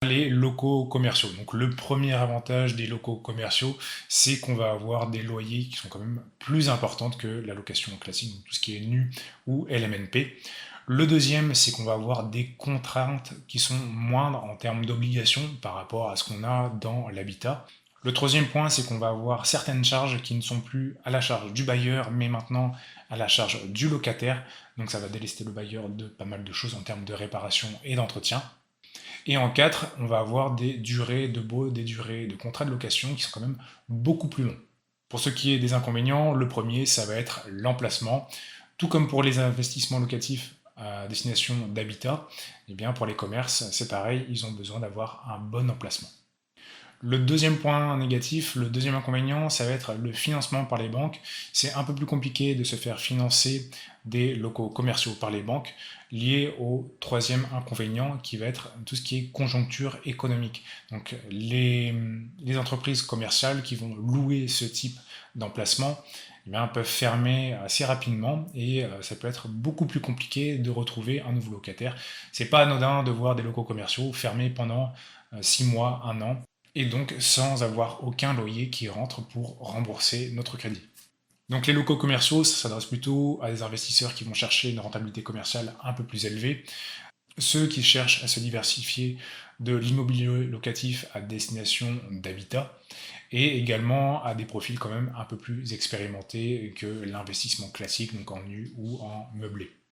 Les locaux commerciaux. Donc le premier avantage des locaux commerciaux, c'est qu'on va avoir des loyers qui sont quand même plus importantes que la location classique, donc tout ce qui est nu ou LMNP. Le deuxième, c'est qu'on va avoir des contraintes qui sont moindres en termes d'obligations par rapport à ce qu'on a dans l'habitat. Le troisième point, c'est qu'on va avoir certaines charges qui ne sont plus à la charge du bailleur, mais maintenant à la charge du locataire. Donc ça va délester le bailleur de pas mal de choses en termes de réparation et d'entretien. Et en 4, on va avoir des durées de baux, des durées de contrats de location qui sont quand même beaucoup plus longs. Pour ce qui est des inconvénients, le premier, ça va être l'emplacement. Tout comme pour les investissements locatifs à destination d'habitat, et bien pour les commerces, c'est pareil, ils ont besoin d'avoir un bon emplacement. Le deuxième point négatif, le deuxième inconvénient, ça va être le financement par les banques. C'est un peu plus compliqué de se faire financer des locaux commerciaux par les banques, lié au troisième inconvénient qui va être tout ce qui est conjoncture économique. Donc les entreprises commerciales qui vont louer ce type d'emplacement eh bien, peuvent fermer assez rapidement et ça peut être beaucoup plus compliqué de retrouver un nouveau locataire. C'est pas anodin de voir des locaux commerciaux fermés pendant 6 mois, 1 an, et donc sans avoir aucun loyer qui rentre pour rembourser notre crédit. Donc les locaux commerciaux, ça s'adresse plutôt à des investisseurs qui vont chercher une rentabilité commerciale un peu plus élevée, ceux qui cherchent à se diversifier de l'immobilier locatif à destination d'habitat, et également à des profils quand même un peu plus expérimentés que l'investissement classique, donc en nu ou en meublé.